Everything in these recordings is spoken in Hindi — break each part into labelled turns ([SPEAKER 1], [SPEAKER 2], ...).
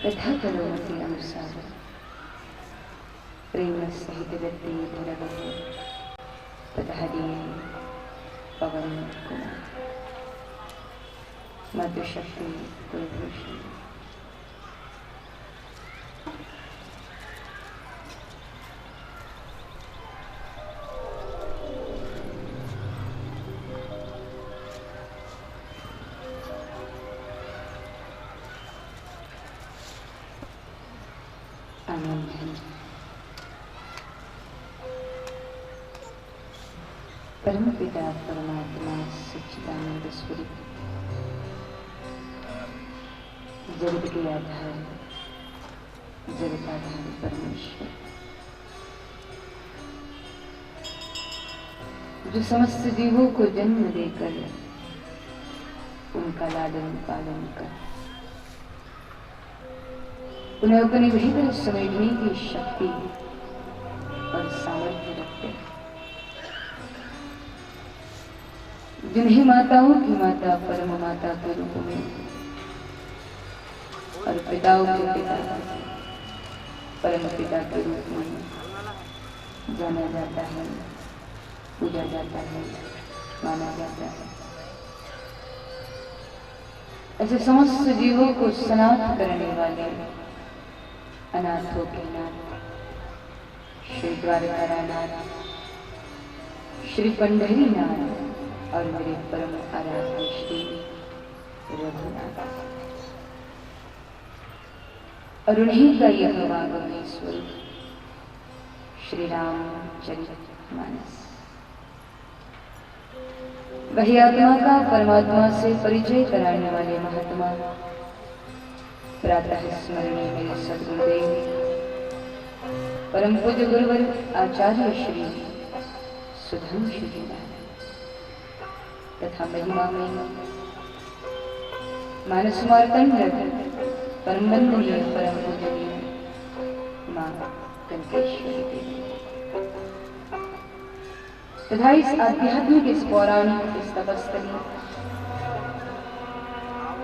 [SPEAKER 1] कथा करो मति अनुसार प्रेम सहित गति धरव पधारिए पवन कुमार मातृशक्ति कुलभूषण। परम पिता परमात्मा सच्चिदानंद स्वरूप जगत के आधार जगताधारी परमेश्वर जो समस्त जीवों को जन्म देकर उनका लालन पालन कर उन्हें अपने भीतर समेटने की शक्ति और सामर्थ्य रखते हैं। जिन्हें माताओं की माता परम माता के रूप में और पिताओं के पिता परम पिता के रूप में जाना जाता है, पूजा जाता है, माना जाता है। ऐसे समस्त जीवों को सनाथ करने वाले अनाथों के नाथ श्री द्वारकानाथ, श्री पंढरीनाथ और मेरे परम आराध्य श्री रघुनाथ, और उन्हीं का यह वागमय स्वरूप श्री रामचरितमानस, वही आत्मा का परमात्मा से परिचय कराने वाले महात्मा प्रातः स्मरणीय मेरे सद्गुरुदेव परम पूज्य गुरुवर आचार्य श्री सुधांशु जी तथा महिमा में मानस मार्तंड परम वंदनीय परम पूजनीय मां कंकेश्वरी देवी तथा इस आध्यात्मिक, इस पौराणिक, इस तपस्थली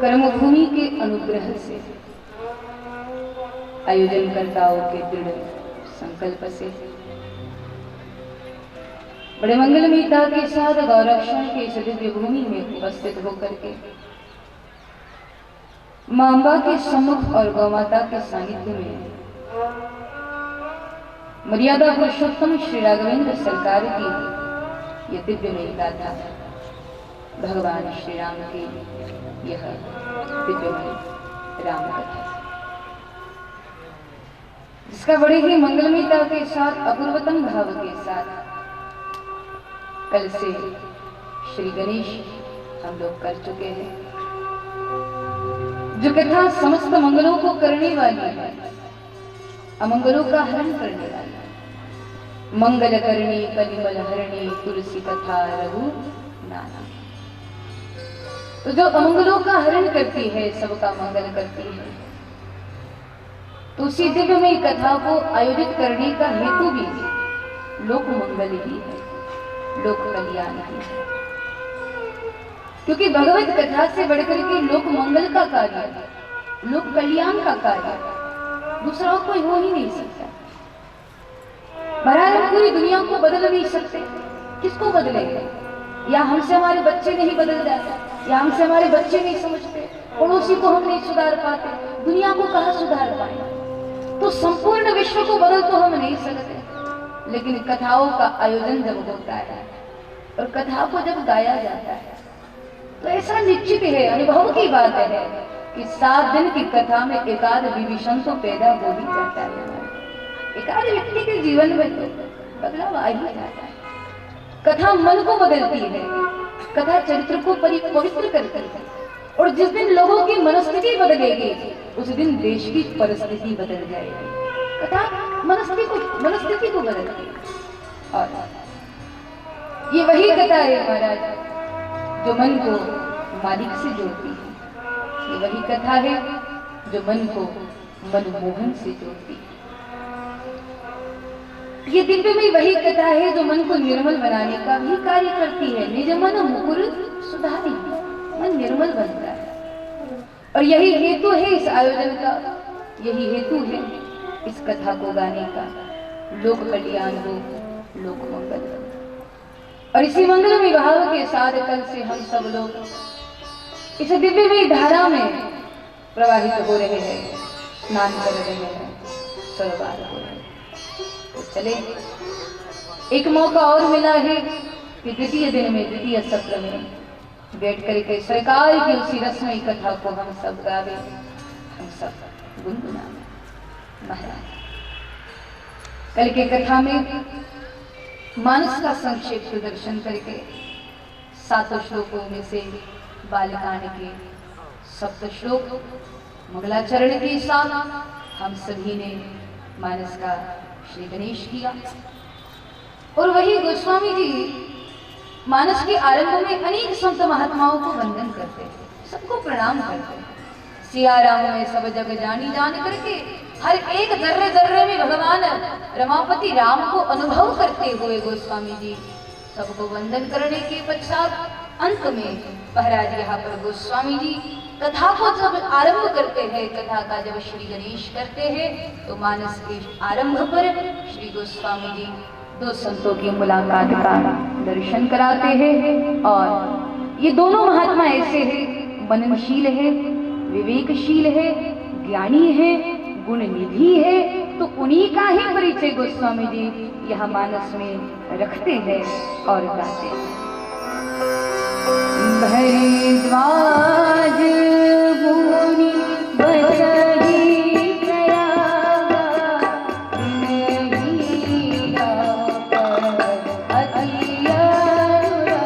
[SPEAKER 1] कर्मभूमि के अनुग्रह से आयोजनकर्ताओं के दृढ़ संकल्प से बड़े मंगलमयता के साथ गौरक्षण के इस दिव्य भूमि में उपस्थित होकर के मां अम्बा के सम्मुख और गौमाता के सानिध्य में मर्यादा पुरुषोत्तम श्री राघवेंद्र सरकार की यह दिव्यमयी गाथा भगवान श्री राम की यह दिव्यमयी राम कथा, जिसका बड़े ही मंगलमयता के साथ अपूर्वतम भाव के साथ कल से श्री गणेश हम लोग कर चुके हैं। जो कथा समस्त मंगलों को करने वाली है, अमंगलों का हरण करने वाली है। मंगल करणी कलिमल हरणी तुलसी कथा रघु नाना, तो जो अमंगलों का हरण करती है, सबका मंगल करती है, तो उसी दिव्यमयी कथा को आयोजित करने का हेतु भी लोक मंगल ही है, लोक कल्याण ही है। क्योंकि भगवत कथा से बढ़कर के लोक मंगल का कार्य, लोक कल्याण का कार्य दूसरा कोई हो ही नहीं सकता। महाराज हम पूरी दुनिया को बदल नहीं सकते, किसको बदलेंगे? या हमसे हमारे बच्चे नहीं बदल जाते, या हमसे हमारे बच्चे नहीं समझते, पड़ोसी को हम नहीं सुधार पाते, दुनिया को कहाँ सुधार पाएंगे? तो संपूर्ण विश्व को बदल तो हम नहीं सकते, लेकिन कथाओं का आयोजन जब होता है और कथा को जब गाया जाता है तो ऐसा निश्चित है, अनुभव की बात है कि 7 दिन की कथा में एकाध विभीषण तो पैदा हो ही जाता है। एकाध व्यक्ति के जीवन में तो बदलाव आ ही जाता है। कथा मन को बदलती है, कथा चरित्र को पवित्र करती है, और जिस दिन लोगों की मनस्थिति बदलेगी उस दिन देश की परिस्थिति बदल जाएगी। कथा मनस्थिति को बदलती है। और ये वही कथा है महाराज जो मन को मालिक से जोड़ती है। ये वही कथा है जो मन को मनमोहन से जोड़ती है। ये दिव्य में वही कथा है जो मन को निर्मल बनाने का भी कार्य करती है। निज मन मुकुर सुधारी, मन निर्मल बनता है। और यही हेतु है इस आयोजन का, यही हेतु है इस कथा को गाने का। लोक कल्याण हो, लोक मंगल हो। और इसी मंगल विभाव के साथ कल से हम सब लोग इस दिव्यमयी धारा में प्रवाहित हो रहे हैं, स्नान कर रहे हैं, सरोवर हो रहे हैं। तो चले, एक मौका और मिला है कि द्वितीय दिन में, द्वितीय सत्र में बैठ करके सरकार की उसी रस्मई कथा को हम सब गावे, हम सब गुनगुनावे। महाराज कल के कथा में मानस का संक्षेप प्रदर्शन करके 7 श्लोकों में से बालकांड के 7 श्लोक मंगलाचरण के साथ हम सभी ने मानस का श्री गणेश किया। और वही गोस्वामी जी मानस के आरंभ में अनेक संत महात्माओं को वंदन करते हैं, सबको प्रणाम करते हैं। सिया राम में सब जग जानी जान करके हर एक जर्रे जर्रे में भगवान रमापति राम को अनुभव करते हुए गोस्वामी जी सबको वंदन करने के पश्चात अंत में महाराज यहाँ पर गोस्वामी जी कथा को जब आरंभ करते हैं, कथा का जब श्री गणेश करते हैं, तो मानस के आरंभ पर श्री गोस्वामी जी दो संतों की मुलाकात का दर्शन कराते हैं। और ये दोनों महात्मा ऐसे हैं, मननशील है, विवेकशील है, ज्ञानी है, गुण निधि है, तो उन्हीं का ही परिचय गोस्वामी जी यहाँ मानस में रखते हैं और गाते हैं। भरद्वाज मुनि बसहि प्रयागा, विनयीला अति अनुरागा।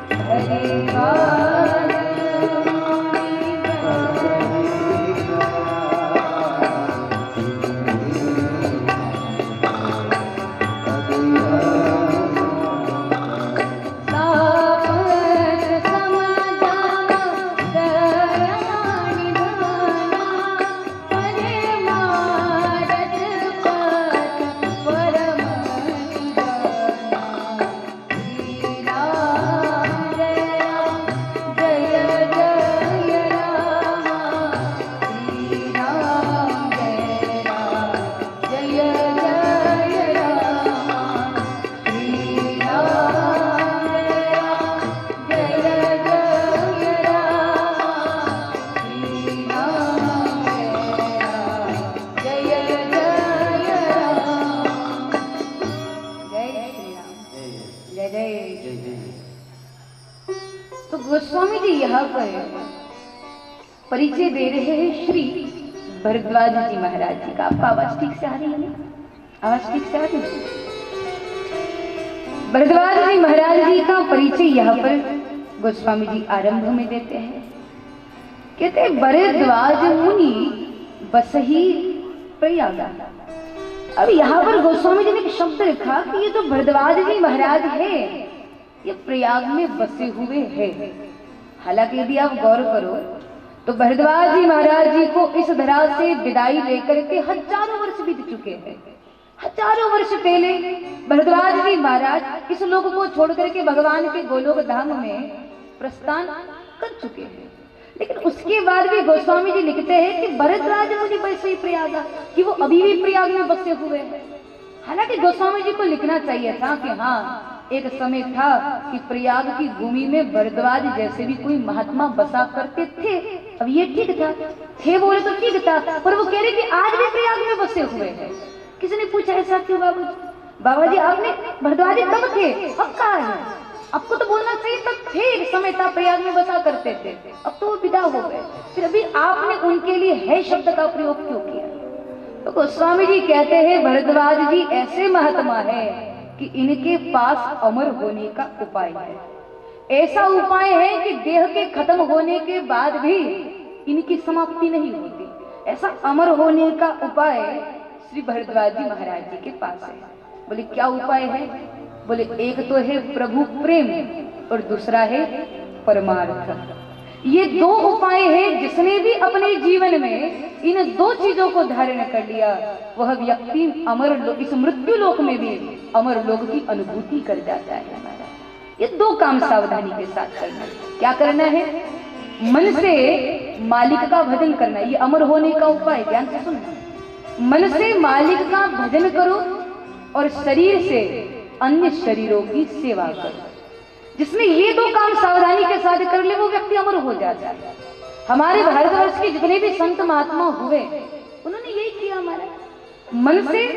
[SPEAKER 1] भरद्वाज गोस्वामी जी यहाँ पर परिचय दे रहे हैं श्री भरद्वाज जी महाराज जी का। आपका आवाज ठीक से आ रही है ना? आवाज ठीक से आ रही है? भरद्वाज जी महाराज जी का परिचय यहाँ पर गोस्वामी जी आरंभ में देते हैं। कहते हैं भरद्वाज मुनि बसहि प्रयागा। अब यहाँ पर गोस्वामी जी ने एक शब्द लिखा कि ये जो भरद्वाज जी महाराज है ये प्रयाग में बसे हुए हैं। हालांकि यदि आप गौर करो तो भरद्वाज जी महाराज जी को इस धरा से विदाई लेकर के हजारों वर्ष बीत चुके हैं। हजारों वर्ष पहले भरद्वाज जी महाराज इस लोक को छोड़ करके भगवान के गोलोक धाम में प्रस्थान कर चुके हैं। लेकिन उसके बाद भी गोस्वामी जी लिखते हैं कि भरद्वाज मुनि बसे ही प्रयागा, कि वो अभी भी प्रयाग में बसे हुए हैं। हालांकि गोस्वामी जी को लिखना चाहिए था कि हाँ एक समय था कि प्रयाग की भूमि में भरद्वाज जैसे भी कोई महात्मा बसा करते थे। अब ये ठीक था, थे बोले तो ठीक था, पर वो कह रहे कि आज भी प्रयाग में बसे हुए हैं। किसी ने पूछा ऐसा क्यों बाबूजी? बाबा जी आपने भरद्वाज कब थे, अब कहाँ है? आपको तो बोलना चाहिए तब थे, एक समय था प्रयाग में बसा करते थे, अब तो वो विदा हो गए, फिर अभी आपने उनके लिए है शब्द का प्रयोग क्यों किया? तो गोस्वामी जी कहते हैं भरद्वाज जी ऐसे महात्मा है कि इनके पास अमर होने का उपाय है। ऐसा उपाय है कि देह के खत्म होने के बाद भी इनकी समाप्ति नहीं होती। ऐसा अमर होने का उपाय श्री भरद्वाज जी महाराज जी के पास है। बोले क्या उपाय है? बोले एक तो है प्रभु प्रेम और दूसरा है परमार्थ। ये दो उपाय है, जिसने भी अपने जीवन में इन दो चीजों को धारण कर लिया वह व्यक्ति अमर लोक, इस मृत्यु लोक में भी अमर लोक की अनुभूति कर जाता है। हमारा ये दो काम सावधानी के साथ करना है। क्या करना है? मन से मालिक का भजन करना, ये अमर होने का उपाय, ध्यान से सुनना। मन से मालिक का भजन करो और शरीर से अन्य शरीरों की सेवा करो। जिसने ये दो काम सावधानी के साथ कर ले वो व्यक्ति अमर हो जाता है। हमारे भारतवर्ष के जितने भी संत महात्मा हुए उन्होंने यही किया। हमारा मन से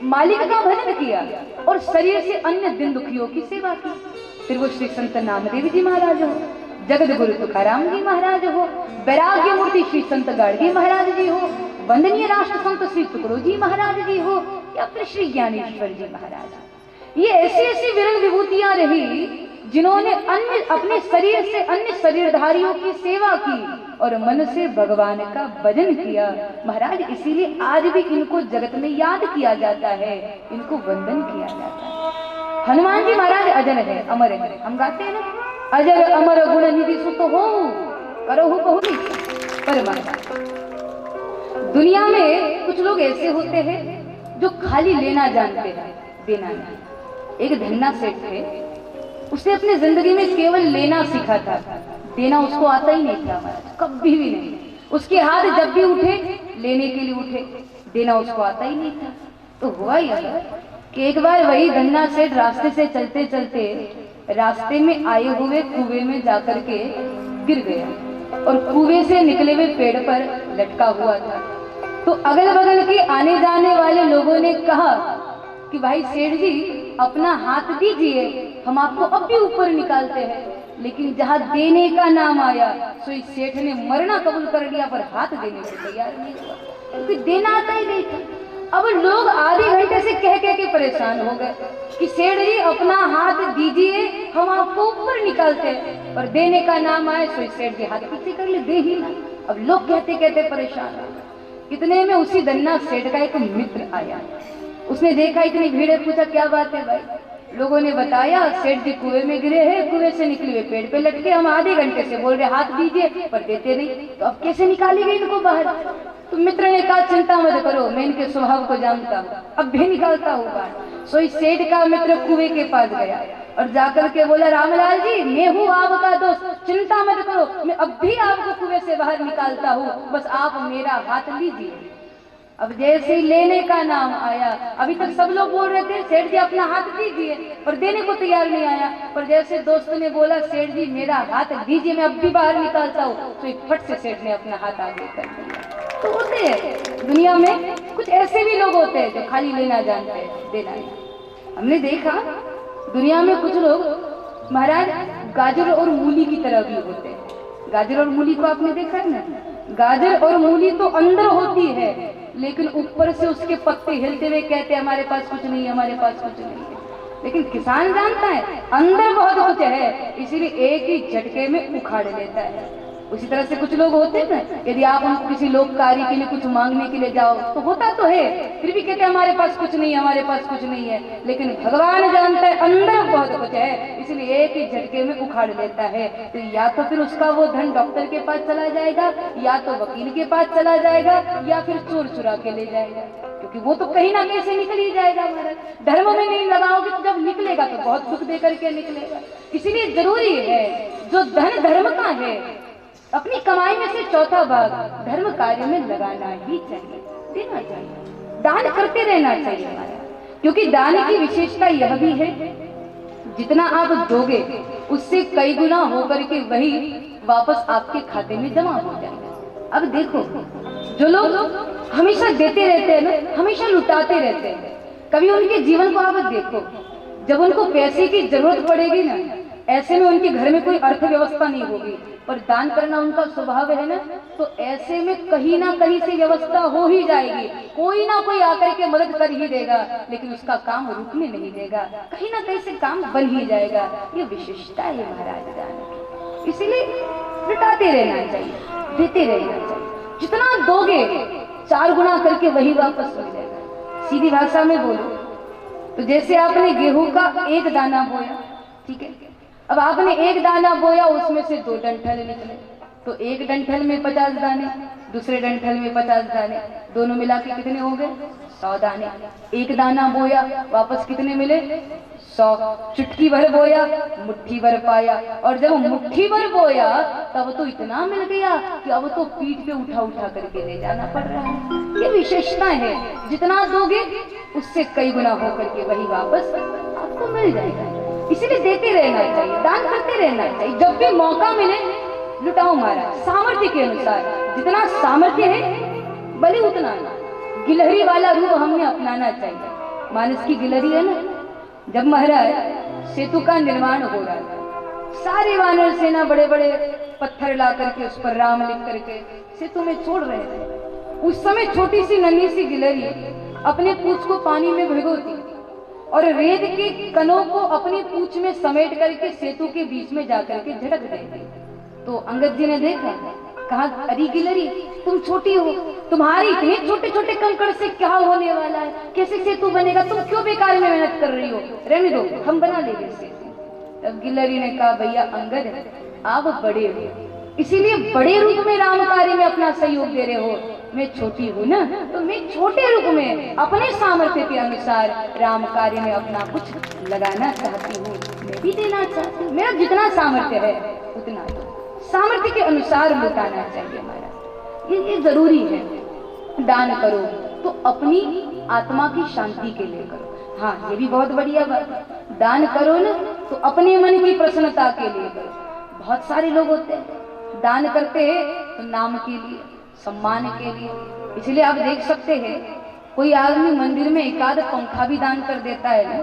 [SPEAKER 1] मालिक का भजन किया और शरीर से अन्य दिन दुखियों की सेवा की। फिर वो श्री संत नामदेव जी महाराज हो, जगत गुरु तुकाराम जी महाराज हो, वैराग्य मूर्ति श्री संत गाड़गी महाराज जी हो, वंदनीय राष्ट्र संत श्री तुकडो जी महाराज जी हो, या फिर श्री ज्ञानेश्वर जी महाराज। ये ऐसी ऐसी विरल विभूतियां रही जिन्होंने अन्य अपने शरीर से अन्य शरीरधारियों की सेवा की और मन से भगवान का भजन किया। महाराज इसीलिए आज भी इनको जगत में याद किया जाता है, इनको वंदन किया जाता है। हनुमान जी महाराज अजर है, अमर है। हम गाते हैं ना, अजर अमर गुण निधि सुत हो करो बहुनी परमात्मा। दुनिया में कुछ लोग ऐसे होते हैं जो खाली लेना जानते हैं, देना नहीं। एक धन्ना सेठ थे, उसने अपनी जिंदगी में केवल लेना सीखा था, देना उसको आता ही नहीं था महाराज, कभी भी नहीं। उसके हाथ जब भी उठे लेने के लिए उठे, देना उसको आता ही नहीं था। तो हुआ यह कि एक बार वही धन्ना सेठ रास्ते से चलते चलते रास्ते में आए हुए कुएं में जाकर के गिर गया और कुएं से निकले हुए पेड़ पर लटका हुआ था। तो अगल बगल के आने जाने वाले लोगों ने कहा कि भाई सेठ जी अपना हाथ दीजिए, हम आपको अब भी ऊपर निकालते हैं। लेकिन जहां देने का नाम आया तो इस सेठ ने मरना कबूल कर लिया, पर हाथ देने को तैयार नहीं हुआ, क्योंकि देना आता ही नहीं था। अब लोग आधे घंटे से कह कह के परेशान हो गए कि सेठ जी अपना हाथ दीजिए, हम आपको ऊपर निकालते हैं, पर देने का नाम आए तो सेठ जी हाथ पीछे कर ले, दे ही ना। अब लोग कहते कहते परेशान हो गए। इतने में उसी धन्ना सेठ का एक मित्र आया, उसने देखा इतनी भीड़ है, पूछा क्या बात है भाई। लोगों ने बताया सेठ जी कुएं में गिरे हैं, कुएं से निकले हुए पेड़ पे लटके, हम आधे घंटे से बोल रहे हाथ दीजिए पर देते नहीं, तो अब कैसे निकालेंगे इनको बाहर। तो मित्र ने कहा चिंता मत करो, मैं इनके स्वभाव को जानता हूँ, अब भी निकालता हूँ बाहर। सो इस सेठ का मित्र कुएं के पास गया और जाकर के बोला रामलाल जी मैं हूँ आपका दोस्त, चिंता मत करो, मैं अब भी आपको कुएं से बाहर निकालता हूँ, बस आप मेरा हाथ लीजिए। अब जैसे ही लेने का नाम आया, अभी तक सब लोग बोल रहे थे सेठ जी अपना हाथ दीजिए, पर देने को तैयार नहीं आया। पर जैसे दोस्त ने बोला सेठ जी मेरा हाथ दीजिए, मैं अब भी बाहर निकालता हूँ, तो एक फट से सेठ ने अपना हाथ आगे कर दिया। तो होते हैं दुनिया में कुछ ऐसे भी लोग होते हैं जो खाली लेना जानते हैं, देना नहीं। हमने देखा दुनिया में कुछ लोग महाराज गाजर और मूली की तरह भी होते हैं। गाजर और मूली को आपने देखा है ना, गाजर और मूली तो अंदर होती है, लेकिन ऊपर से उसके पत्ते हिलते हुए कहते हैं हमारे पास कुछ नहीं है, हमारे पास कुछ नहीं है। लेकिन किसान जानता है अंदर बहुत कुछ है, इसीलिए एक ही झटके में उखाड़ लेता है। उसी तरह से कुछ लोग होते हैं ना, यदि आप उनको किसी लोक कार्य के लिए कुछ मांगने के लिए जाओ तो होता तो है, फिर भी कहते हैं हमारे पास कुछ नहीं है, हमारे पास कुछ नहीं है। लेकिन भगवान जानता है अंदर बहुत कुछ है, इसलिए एक ही झटके में उखाड़ लेता है। तो या तो फिर उसका वो धन डॉक्टर के पास चला जाएगा, या तो वकील के पास चला जाएगा, या फिर चोर चुरा के ले जाएगा, क्योंकि वो तो कहीं ना कहीं से निकल ही जाएगा। महाराज धर्म में नहीं लगाओगे तो जब निकलेगा तो बहुत दुख दे करके निकलेगा। इसीलिए जरूरी है जो धन धर्म का है अपनी कमाई में से चौथा भाग धर्म कार्य में लगाना ही चाहिए, देना चाहिए, दान करते रहना चाहिए हमारा। क्योंकि दान की विशेषता यह भी है जितना आप दोगे उससे कई गुना होकर के वही वापस आपके खाते में जमा हो जाएगा। अब देखो जो लोग हमेशा देते रहते हैं ना, हमेशा लुटाते रहते हैं, कभी उनके जीवन को आप देखो, जब उनको पैसे की जरूरत पड़ेगी ना, ऐसे में उनके घर में कोई अर्थव्यवस्था नहीं होगी, पर दान करना उनका स्वभाव है ना, तो ऐसे में कहीं ना कहीं से व्यवस्था हो ही जाएगी, कोई ना कोई आकर के मदद कर ही देगा, लेकिन उसका काम रुकने नहीं देगा, कहीं ना कहीं से काम बन ही जाएगा। ये विशेषता है महाराज दान की, इसीलिए लुटाते रहना चाहिए, देते रहना चाहिए। जितना दोगे 4 गुना करके वही वापस मिलेगा। सीधी भाषा में बोलो तो जैसे आपने गेहूं का एक दाना बोया, ठीक है, अब आपने एक दाना बोया, उसमें से 2 डंठल निकले, तो एक डंठल में 50 दाने, दूसरे डंठल में 50 दाने, दोनों मिला के कितने हो गए 100 दाने। एक दाना बोया वापस कितने मिले 100, चुटकी भर बोया मुट्ठी भर पाया, और जब मुट्ठी भर बोया तब तो इतना मिल गया कि अब तो पीठ पे उठा उठा करके ले जाना पड़ रहा है। ये विशेषता है, जितना दोगे उससे कई गुना होकर के वही वापस आपको मिल जाएगा। इसीलिए देते रहना चाहिए, दान करते रहना चाहिए, जब भी मौका मिले लुटाओ महाराज, सामर्थ्य के अनुसार, जितना सामर्थ्य है भले उतना। गिलहरी वाला रूप हमने अपनाना चाहिए। मानस की गिलहरी है ना, जब महाराज सेतु का निर्माण हो रहा था, सारे वानर सेना बड़े बड़े पत्थर ला करके उस पर राम लिख करके सेतु में छोड़ रहे थे। उस समय छोटी सी नन्ही सी गिलहरी अपने पूंछ को पानी में भिगोती और रेत के कणों को अपनी पूंछ में समेट करके सेतु के बीच में जाकर के झटक देती। तो अंगद जी ने देखा, कहा अरे गिलहरी तुम छोटी हो, तुम्हारे इतने छोटे छोटे कंकड़ से क्या होने वाला है, कैसे सेतु बनेगा, तुम क्यों बेकार में मेहनत कर रही हो, रहने दो हम बना लेंगे सेतु। तब गिलहरी ने कहा भैया अंगद आप बड़े हो, इसीलिए बड़े रूप में राम कार्य में अपना सहयोग दे रहे हो, मैं छोटी हूँ ना, तो मैं छोटे रूप में अपने सामर्थ्य के अनुसार राम कार्य में अपना कुछ लगाना चाहती हूँ, मैं भी देना चाहती हूँ, मेरा जितना सामर्थ्य है उतना दो, सामर्थ्य के अनुसार लुटाना चाहिए हमारा, ये जरूरी है। दान करो तो अपनी आत्मा की शांति के लिए करो। हाँ, ये भी बहुत बढ़िया बात है, दान करो ना तो अपने मन की प्रसन्नता के लिए करो। बहुत सारे लोग होते हैं दान करते हैं तो नाम के लिए, सम्मान के लिए। इसलिए आप देख सकते हैं कोई आदमी मंदिर में एक आध पंखा भी दान कर देता है ना,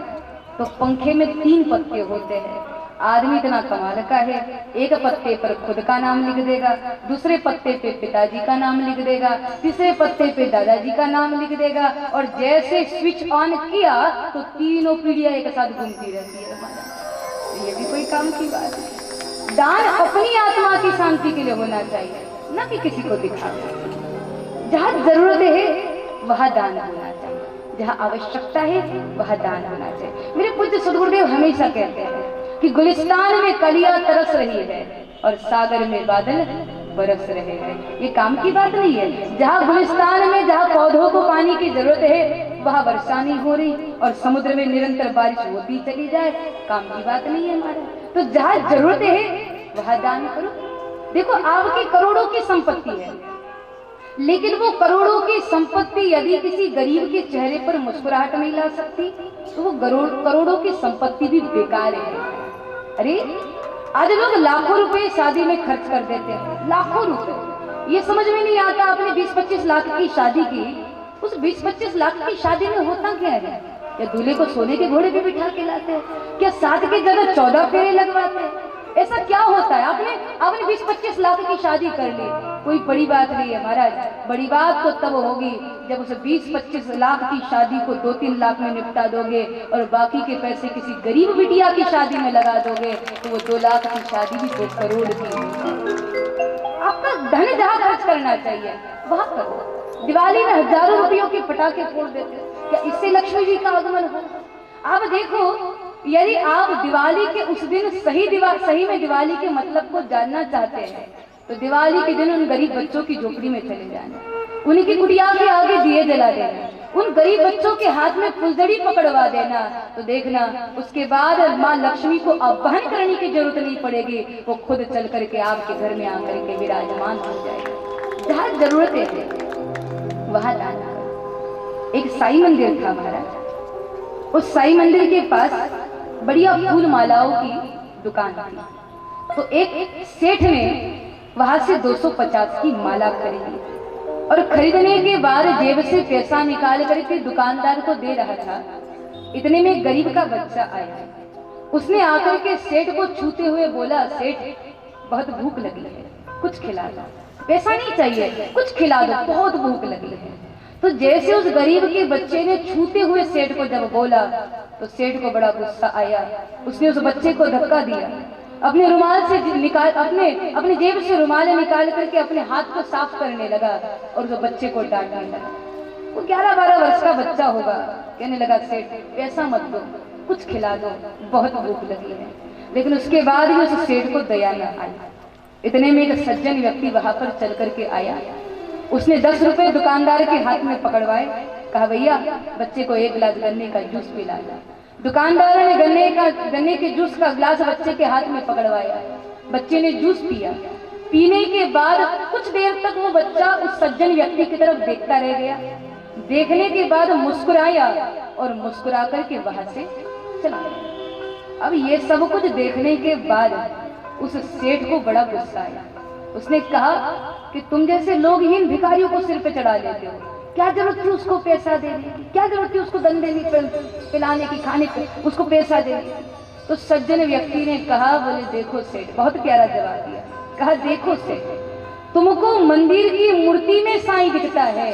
[SPEAKER 1] तो पंखे में 3 पत्ते होते हैं। आदमी इतना कमाल का है, एक पत्ते पर खुद का नाम लिख देगा, दूसरे पत्ते पे पिताजी का नाम लिख देगा, तीसरे पत्ते पे दादाजी का नाम लिख देगा, और जैसे स्विच ऑन किया तो तीनों पीढ़ियां एक साथ घूमती रहती है हमारा। ये भी कोई काम की बात है। दान अपनी आत्मा की शांति के लिए होना चाहिए, न कि किसी को दिखाना। जहाँ जरूरत है वह दान होना चाहिए, जहाँ आवश्यकता है वह दान होना चाहिए। मेरे पूज्य सद्गुरुदेव हमेशा कहते हैं कि गुलिस्तान में कलियां तरस रही है और सागर में बादल बरस रहे हैं। ये काम की बात नहीं है। जहाँ गुलिस्तान में जहाँ पौधों को पानी की जरूरत है वहाँ वर्षा नहीं हो रही और समुद्र में निरंतर बारिश होती चली जाए, काम की बात नहीं है हमारा। तो जहाँ जरूरत है वहाँ दान करो। देखो, आपकी करोड़ों की संपत्ति है, लेकिन वो करोड़ों की संपत्ति यदि किसी गरीब के चेहरे पर मुस्कुराहट नहीं ला सकती तो वो करोड़ों की संपत्ति भी बेकार है। अरे आज लोग लाखों रुपए शादी में खर्च कर देते हैं, लाखों रुपए। ये समझ में नहीं आता, आपने 20-25 लाख की शादी की, उस 20-25 लाख की शादी में होता क्या है? क्या दूल्हे को सोने के घोड़े पे बिठा के लाते हैं? क्या 7 की जगह 14 फेरे लगवाते हैं? ऐसा क्या होता है? आपने 20-25 लाख की शादी कर ली, कोई बड़ी बात नहीं है महाराज। बड़ी बात तो तब होगी जब उस 20-25 लाख की शादी को 2-3 लाख में निपटा दोगे और बाकी के पैसे किसी गरीब बिटिया की शादी में लगा दोगे तो वो 2 लाख की शादी भी 2 करोड़ की होगी। आपका धन जहाँ खर्च करना चाहिए वहाँ करो। दिवाली में हजारों रुपयों के पटाखे फोड़ देते, क्या इससे लक्ष्मी जी का आगमन हो? आप देखो, यदि आप दिवाली के उस दिन सही में दिवाली के मतलब को जानना चाहते हैं तो दिवाली के दिन उन गरीब बच्चों की झोपड़ी में चले जाना, उनकी कुटिया के आगे दिए जला देना, उन गरीब बच्चों के हाथ में फुलझड़ी पकड़वा देना, तो देखना उसके बाद माँ लक्ष्मी को आह्वान करने की जरूरत नहीं पड़ेगी, वो खुद चल करके आपके घर में आकर के विराजमान हो जाएगा। जहाँ जरूरत है वहाँ दान करो। एक साई मंदिर था महाराज, उस साई मंदिर के पास बढ़िया फूल मालाओं की दुकान थी। तो एक सेठ ने वहां से 250 की माला खरीदी और खरीदने के बाद जेब से पैसा निकाल करके दुकानदार को दे रहा था। इतने में गरीब का बच्चा आया, उसने आकर के सेठ को छूते हुए बोला, सेठ बहुत भूख लगी है, कुछ खिला दो। पैसा नहीं चाहिए, कुछ खिला दो, बहुत भूख लगी है। तो जैसे उस गरीब के बच्चे ने छूते हुए सेठ को जब बोला तो सेठ को बड़ा गुस्सा आया। उसने उस बच्चे को धक्का दिया, अपने रुमाल से अपने जेब से रुमाल निकाल करके अपने हाथ को साफ करने लगा और उस बच्चे को डांटने लगा। वो 11-12 वर्ष का बच्चा होगा। कहने लगा, सेठ पैसा मत दो, कुछ खिला दो, बहुत भूख लगी है। लेकिन उसके बाद भी उस सेठ को दया न आई। इतने में एक सज्जन व्यक्ति वहां पर चल करके आया, उसने 10 रुपए दुकानदार के हाथ में पकड़वाए, कहा, भैया बच्चे को 1 गिलास गन्ने का जूस पिला दो। दुकानदार ने गन्ने के जूस का गिलास बच्चे के हाथ में पकड़वाया, बच्चे ने जूस पिया। पीने के बाद कुछ देर तक वो बच्चा उस सज्जन व्यक्ति की तरफ देखता रह गया। देखने के बाद मुस्कुराया और मुस्कुरा करके वहां से चला गया। अब ये सब कुछ देखने के बाद उस सेठ को बड़ा गुस्सा आया। उसने कहा कि तुम जैसे लोगहीन भिखारियों को सिर पे चढ़ा लेते हो, क्या जरूरत थी उसको पैसा देने की? क्या जरूरत थी उसको दंडे पिलाने की, खाने की, उसको पैसा देने की? तो सज्जन व्यक्ति ने कहा, बोले देखो सेठ, बहुत प्यारा जवाब दिया। कहा, देखो सेठ, तुमको मंदिर की मूर्ति में साईं दिखता है,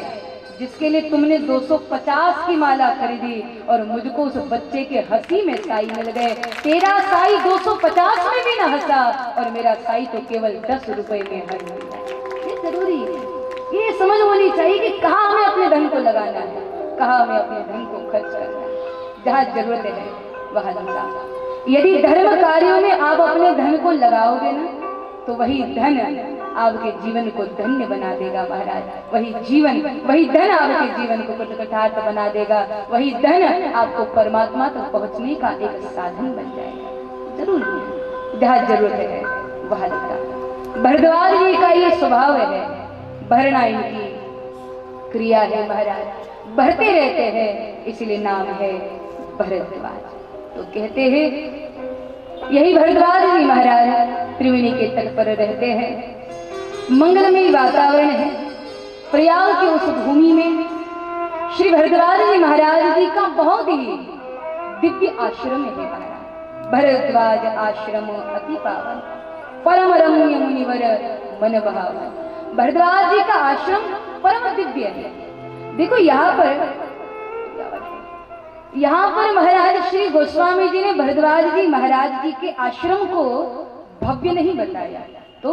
[SPEAKER 1] जिसके लिए तुमने 250 की माला खरीदी, और मुझको उस बच्चे के हंसी में साईं मिल गए। तेरा साई 250 में भी न हंसा और मेरा साई तो केवल 10 रुपए में हंस गया। ये जरूरी है, ये समझ होनी चाहिए कि कहाँ हमें अपने धन को लगाना है, कहाँ हमें अपने धन को खर्च करना है। जहाँ जरूरत है वहाँ लगाना। यदि धर्म कार्यों में आप अपने धन को लगाओगे ना तो वही धन आपके जीवन को धन्य बना देगा महाराज। वही धन आपके जीवन को कृतार्थ बना देगा। वही धन आपको परमात्मा तक पहुंचने का एक साधन बन जाएगा। जरूर जहाँ जरूरत है वहाँ लिखा। भरद्वाज जी का ये स्वभाव है, भरना इनकी क्रिया है महाराज, भरते रहते हैं, इसलिए नाम है भरद्वाज। तो कहते हैं यही भरद्वाज जी महाराज त्रिवेणी के तट पर रहते हैं। मंगलमय वातावरण है। प्रयाग की उस भूमि में श्री भरद्वाज जी महाराज जी का बहुत ही दिव्य आश्रम है महाराज। भरद्वाज आश्रम अति पावन, परम रम्य मुनिवर मन भावन। भरद्वाज जी का आश्रम परम दिव्य है। देखो यहाँ पर महाराज श्री गोस्वामी जी ने भरद्वाज जी महाराज जी के आश्रम को भव्य नहीं बताया, तो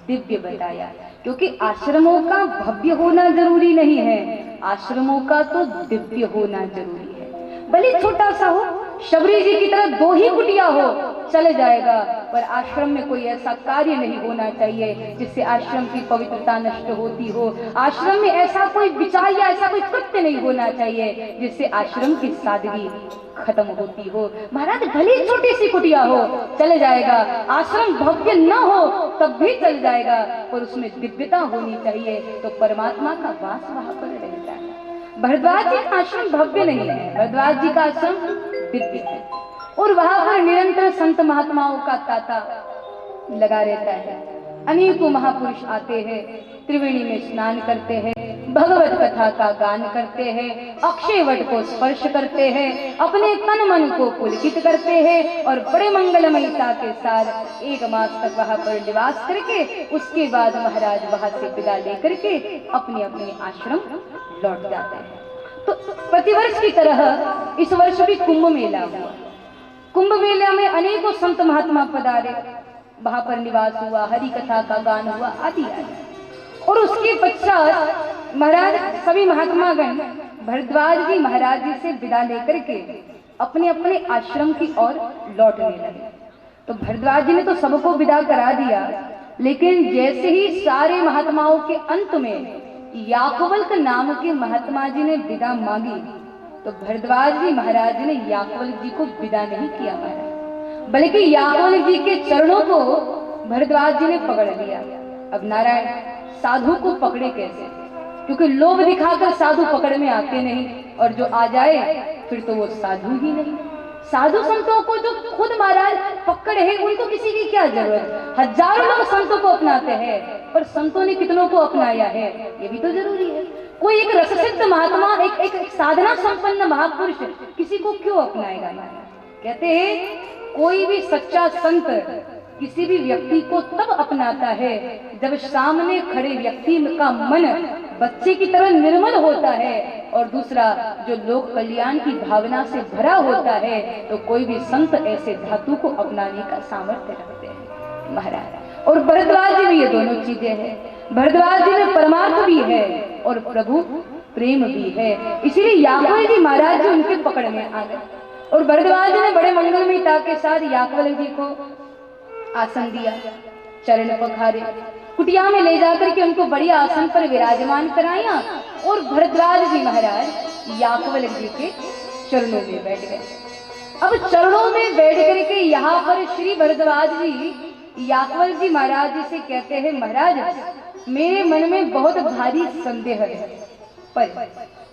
[SPEAKER 1] दिव्य बताया, क्योंकि आश्रमों का भव्य होना जरूरी नहीं है, आश्रमों का तो दिव्य होना जरूरी है। भले छोटा सा हो, शबरी जी की तरह 2 ही कुटिया हो चल जाएगा, पर आश्रम में कोई ऐसा कार्य नहीं होना चाहिए जिससे आश्रम की पवित्रता नष्ट होती हो। आश्रम में ऐसा कोई विचार या ऐसा कोई कृत्य नहीं होना चाहिए जिससे आश्रम की सादगी खत्म होती हो। महाराज भले छोटी सी कुटिया हो चल जाएगा, आश्रम भव्य न हो तब भी चल जाएगा, पर उसमें दिव्यता होनी चाहिए, तो परमात्मा का वास वहां पर रहता है। भरद्वाज जी का आश्रम भव्य नहीं है, भरद्वाज जी का आश्रम दिव्य है, और वहां पर निरंतर संत महात्माओं का तांता लगा रहता है। अनेकों महापुरुष आते हैं, त्रिवेणी में स्नान करते हैं, भगवत कथा का गान करते हैं, अक्षय वट को स्पर्श करते हैं, अपने तन मन को पुलकित करते हैं, और बड़े मंगलमयता के साथ 1 मास तक वहां पर निवास करके उसके बाद महाराज वहां से विदा लेकर के अपने अपने आश्रम लौट जाते हैं। तो प्रतिवर्ष की तरह इस वर्ष भी कुंभ मेला हुआ। कुंभ मेला में अनेकों संत महात्मा पधारे, वहां पर निवास हुआ, हरि कथा का गान हुआ आदि आदि। और उसके पश्चात महाराज सभी महात्मागण भरद्वाज जी महाराज जी से विदा लेकर के अपने अपने आश्रम की ओर लौटने लगे। तो भरद्वाज जी ने तो सबको विदा करा दिया, लेकिन जैसे ही सारे महात्माओं के अंत में याकवल्क नाम के महात्मा जी ने विदा मांगी, तो भरद्वाज जी महाराज ने याकवल्क जी को विदा नहीं किया महाराज, बल्कि याकवल्क जी के चरणों को भरद्वाज जी ने पकड़ लिया। अब नारायण साधु को पकड़े कैसे, क्योंकि लोभ दिखाकर साधु पकड़ में आते नहीं, और जो आ जाए फिर तो वो साधु ही नहीं। साधु संतों को जो खुद महाराज पकड़ है उनको किसी की क्या जरूरत। हजारों लोग संतों को अपनाते हैं, पर संतों ने कितनों को अपनाया है ये भी तो जरूरी है। कोई एक रससिद्ध महात्मा, एक साधना संपन्न महापुरुष किसी को क्यों अपनाएगा महाराज। कहते हैं कोई भी सच्चा संत किसी भी व्यक्ति को तब अपनाता है जब सामने खड़े व्यक्ति का मन बच्चे की तरह निर्मल होता है, और दूसरा जो लोक कल्याण की भावना से भरा होता है, तो कोई भी संत ऐसे धातु को अपनाने का सामर्थ्य रखते हैं महाराज। और भरद्वाज जी में ये दोनों चीजें हैं, भरद्वाज जी में परमार्थ भी है और प्रभु प्रेम भी है, इसीलिए याकवल्क जी महाराज जी उनके पकड़ में आ गए। और भरद्वाज जी ने बड़े मंगलमयता के साथ याकवल्क जी को आसन दिया, चरण पखारे, कुटिया में ले जाकर के उनको बढ़िया आसन पर विराजमान कराया, और भरद्वाज जी महाराज याकवल्क जी के चरणों में बैठ गए। अब चरणों में बैठ करके यहाँ पर श्री भरद्वाज जी याकवल्क जी महाराज जी से कहते हैं, महाराज मेरे मन में बहुत भारी संदेह है, पर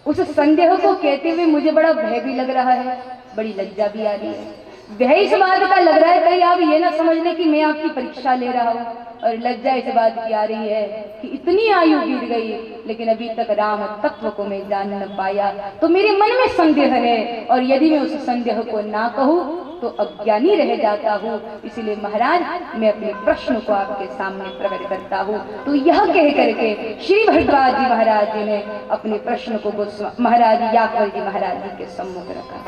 [SPEAKER 1] उस संदेह को कहते हुए मुझे बड़ा भय भी लग रहा है, बड़ी लज्जा भी आ रही है। भय इस बात का लग रहा है कहीं आप ये ना समझ लें कि मैं आपकी परीक्षा ले रहा हूँ, और लज्जा इस बात की आ रही है कि इतनी आयु बीत गई लेकिन अभी तक राम तत्व को मैं जान न पाया, तो मेरे मन में संदेह है, और यदि मैं उस संदेह को ना कहूँ तो अज्ञानी रह जाता हूँ, इसलिए महाराज मैं अपने प्रश्न को आपके सामने प्रकट करता हूँ। तो यह कह करके श्री भरद्वाज जी महाराज जी ने अपने प्रश्न को महाराज याकवल्क जी महाराज जी के सम्मुख रखा।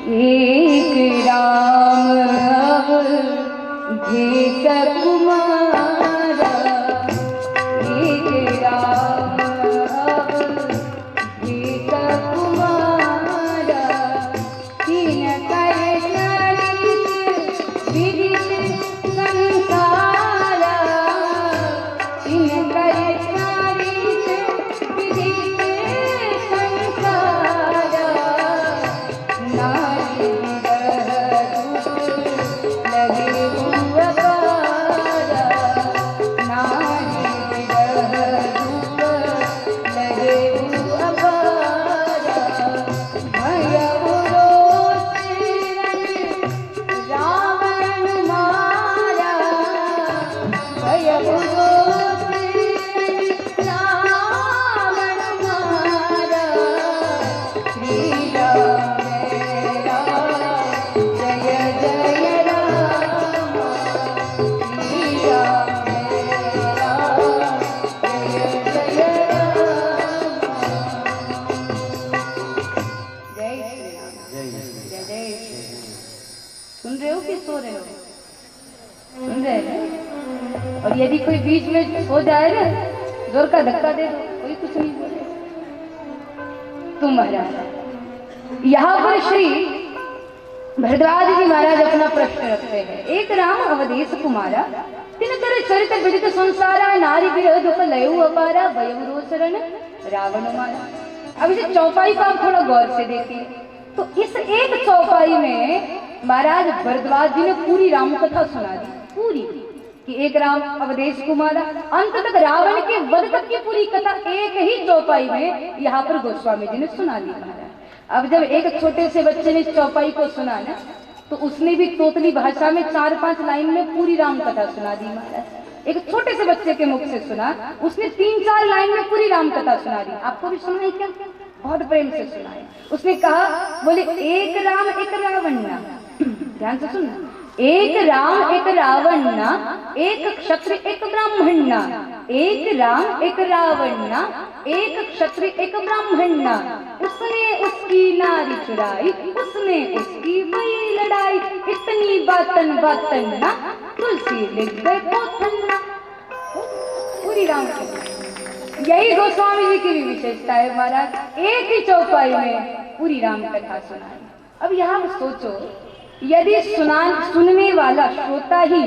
[SPEAKER 1] एक राम भेष कुमारा, एक राम भेष कुमारा, तीन कर चरित विदित संसारा, तीन कर चरित विदित संसारा, नारी और यदि कोई बीच में सो जाए ना, जोर का धक्का दे दो, कोई कुछ नहीं बोले। तो महाराज यहाँ पर श्री भरद्वाज जी महाराज अपना प्रश्न रखते हैं। एक राम अवधेश कुमारा तिन कर चरित विदित संसारा नारी विरह दुख लयु अपारा भयउ रोसरण रावण मारा। अब इसे चौपाई को आप थोड़ा गौर से देखिए। तो इस एक चौपाई में महाराज भरद्वाज जी ने पूरी राम कथा सुना दी, पूरी कि एक राम अवधेश कुमारा, अंत तक रावण के वध तक की पूरी कथा एक ही चौपाई में यहाँ पर गोस्वामी जी ने सुना दी महाराज। अब जब एक छोटे से बच्चे ने इस चौपाई को सुना ना, तो उसने भी तोतली भाषा में 4-5 लाइन में पूरी राम कथा सुना दी महाराज। एक छोटे से बच्चे के मुख से सुना, उसने 3-4 लाइन में पूरी राम कथा सुना दी। आपको भी सुना है क्या? बहुत प्रेम से सुना है। उसने कहा, बोले एक राम एक रावण ना, ध्यान से सुनना, एक राम एक रावण ना, एक क्षत्रिय एक ब्राह्मण ना, एक राम एक रावण ना, एक क्षत्रिय एक ब्राह्मण ना, उसने उसकी नारी चुराई, उसने उसकी भई लड़ाई, इतनी बातन बातन ना, तुलसी लिख गए पोथन ना। पूरी राम कथा, यही गोस्वामी जी की भी विशेषता है महाराज, एक ही चौपाई में पूरी राम कथा सुनाई। अब यहाँ सोचो, यदि सुनने वाला श्रोता ही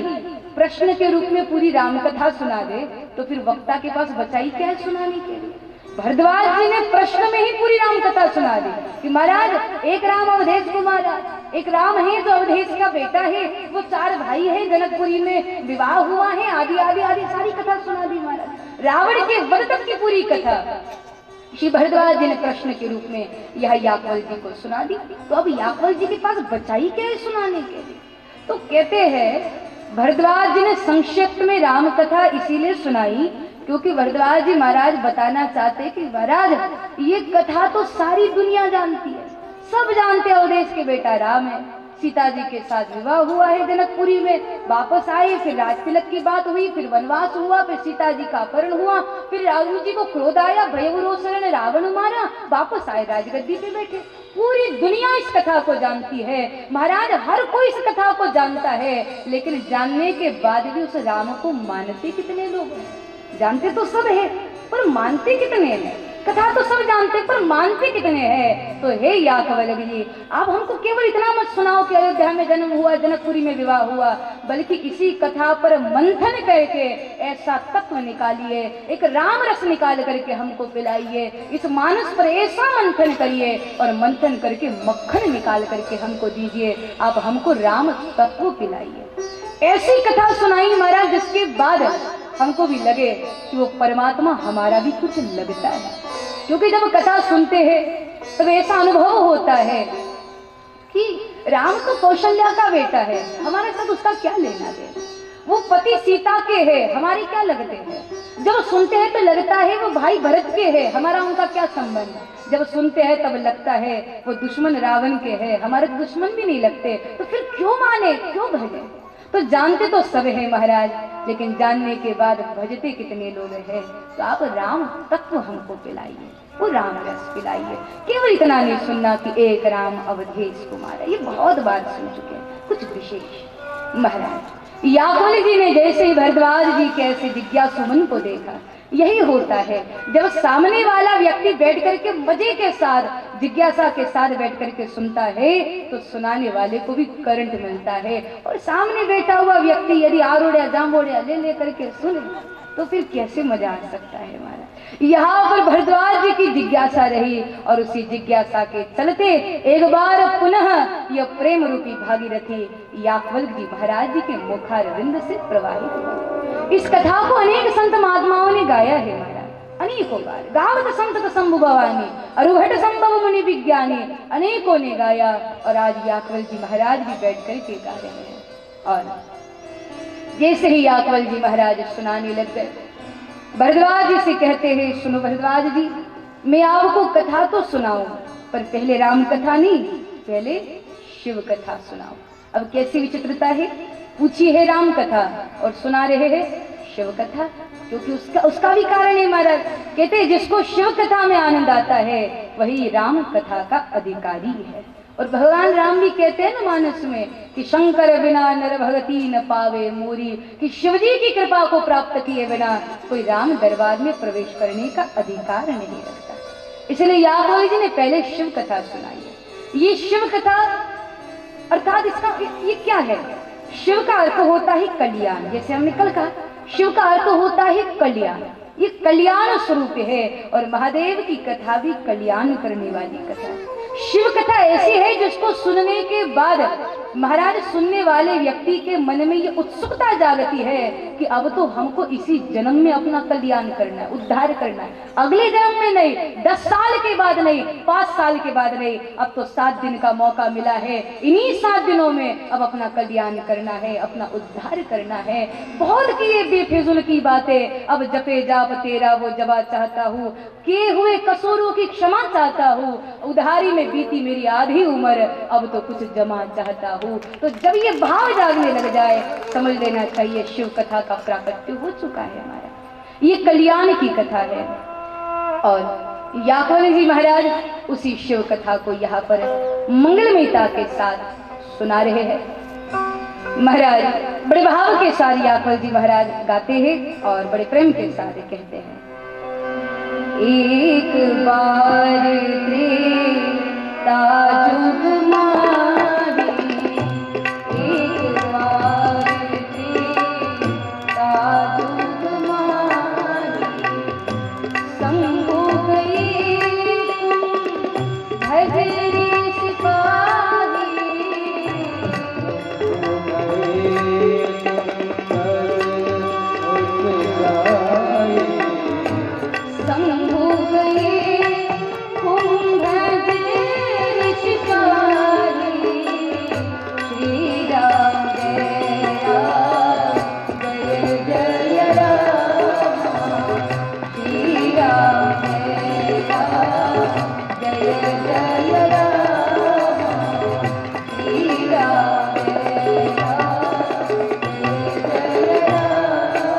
[SPEAKER 1] प्रश्न के रूप में पूरी राम कथा सुना दे, तो फिर वक्ता के पास बचाई क्या है सुनाने के लिए? भरद्वाज जी ने प्रश्न में ही पूरी राम कथा सुना दी कि महाराज एक राम अवधेश कुमारा, एक राम है जो अवधेश का बेटा है, वो 4 भाई है, जनकपुरी में विवाह हुआ है, आदि आदि आदि सारी कथा सुना दी महाराज। रावण के वध तक की पूरी कथा श्री भरद्वाज जी ने प्रश्न के रूप में यह याज्ञवल जी को सुना दी। तो अब याज्ञवल जी के पास बचाई क्या है सुनाने के लिए? तो कहते हैं भरद्वाज जी ने संक्षिप्त में राम कथा इसीलिए सुनाई क्योंकि भरद्वाज जी महाराज बताना चाहते कि महाराज ये कथा तो सारी दुनिया जानती है, सब जानते हैं अवधेश के बेटा राम है, सीता जी के साथ विवाह हुआ है जनकपुरी में, वापस आए, फिर राजतिलक की बात हुई, फिर वनवास हुआ, फिर सीता जी का अपहरण हुआ, फिर रावण जी को क्रोध आया, भयउ रोसरण रावण मारा, वापस आए राजगद्दी पे बैठे। पूरी दुनिया इस कथा को जानती है महाराज, हर कोई इस कथा को जानता है, लेकिन जानने के बाद भी उस राम को मानते कितने लोग हैं? जानते तो सब है पर मानते कितने हैं? कथा तो सब जानते पर मानते कितने हैं? तो हे याज्ञवल्क्य जी, आप हमको केवल इतना मत सुनाओ कि अयोध्या में जन्म हुआ, जनकपुरी में विवाह हुआ, बल्कि इसी कथा पर मंथन करके ऐसा तत्व निकालिए, एक राम रस निकाल करके हमको पिलाइए, इस मानस पर ऐसा मंथन करिए और मंथन करके मक्खन निकाल करके हमको दीजिए, आप हमको राम तत्व पिलाइए। ऐसी कथा सुनाई महाराज जिसके बाद हमको भी लगे कि वो परमात्मा हमारा भी कुछ लगता है। क्योंकि जब कथा सुनते हैं तब ऐसा अनुभव होता है कि राम तो कौशल्या का बेटा है, हमारे साथ उसका क्या लेना देना, वो पति सीता के हैं, हमारे क्या लगते हैं। जब सुनते हैं तो लगता है वो भाई भरत के हैं, हमारा उनका क्या संबंध। जब सुनते हैं तब लगता है वो दुश्मन रावण के हैं, हमारे दुश्मन भी नहीं लगते, तो फिर क्यों माने, क्यों भजे? तो जानते तो सब है महाराज, लेकिन जानने के बाद भजते कितने लोग हैं? तो आप राम तत्व हमको पिलाइए, वो राम रस पिलाइए। केवल इतना नहीं सुनना कि एक राम अवधेश कुमारा, ये बहुत बार सुन चुके हैं, कुछ विशेष। महाराज याज्ञवल्क्य जी ने जैसे ही भरद्वाज जी के ऐसे जिज्ञासु मन को देखा, यही होता है जब सामने वाला व्यक्ति बैठ करके मजे के साथ जिज्ञासा के साथ बैठ करके सुनता है तो सुनाने वाले को भी करंट मिलता है। और सामने बैठा हुआ व्यक्ति यदि आरोड़िया जामोड़िया ले करके सुने तो फिर कैसे मजा आ सकता है हमारा। यहाँ पर भरद्वाज जी की जिज्ञासा रही और उसी जिज्ञासा के चलते एक बार पुनः यह प्रेम रूपी भागीरथी याज्ञवल्क्य जी महाराज जी के मुखारविंद से प्रवाहित हुई। इस कथा को अनेक संत महात्माओं ने गाया है महाराज, अनेकों बार। गावत संत शंभु भवानी अरुहट संभव मुनि विज्ञानी, अनेकों ने गाया और आज याज्ञवल्क्य जी महाराज भी बैठ कर के गा रहे हैं। और जैसे ही याज्ञवल्क्य जी महाराज सुनाने लग गए, भरद्वाज जी से कहते हैं, सुनो भरद्वाज जी, मैं आपको कथा तो सुनाऊं पर पहले राम कथा नहीं, पहले शिव कथा सुनाओ। अब कैसी विचित्रता है, पूछी है राम कथा और सुना रहे हैं शिव कथा, क्योंकि उसका भी कारण है महाराज। कहते हैं जिसको शिव कथा में आनंद आता है वही राम कथा का अधिकारी है। और भगवान राम भी कहते हैं ना मानस में कि शंकर बिना नर भगति न पावे मोरी, कि शिवजी की कृपा को प्राप्त किए बिना कोई राम दरबार में प्रवेश करने का अधिकार नहीं रखता। इसलिए यादव जी ने पहले शिव कथा सुनाई है। ये शिव कथा अर्थात इसका ये क्या है? शिव का अर्थ होता है कल्याण। जैसे हमने कल कहा, शिव का अर्थ होता है कल्याण, ये कल्याण स्वरूप है। और महादेव की कथा भी कल्याण करने वाली कथा है। शिव कथा ऐसी है जिसको सुनने के बाद महाराज सुनने वाले व्यक्ति के मन में ये उत्सुकता जागती है कि अब तो हमको इसी जन्म में अपना कल्याण करना है, उद्धार करना है, अगले जन्म में नहीं, 10 साल के बाद नहीं, 5 साल के बाद नहीं, अब तो 7 दिन का मौका मिला है, इन्हीं 7 दिनों में अब अपना कल्याण करना है, अपना उद्धार करना है। बहुत किए बेफिजुल की बातें, अब जपे जाप तेरा वो जवा चाहता हूँ, किए हुए कसूरों की क्षमा चाहता हूँ, उधारी में बीती मेरी आधी उम्र, अब तो कुछ जमा चाहता हूँ। तो जब ये भाव जागने लग जाए समझ लेना चाहिए शिव कथा का प्राकट्य हो चुका है हमारा। ये कल्याण की कथा है। और याकवन जी महाराज उसी शिव कथा को यहाँ पर मंगलमयता के साथ सुना रहे हैं। महाराज बड़े भाव के साथ याकवन जी महाराज गाते हैं और बड़े प्रेम के साथ कहते हैं, एक बार त्रेता जुग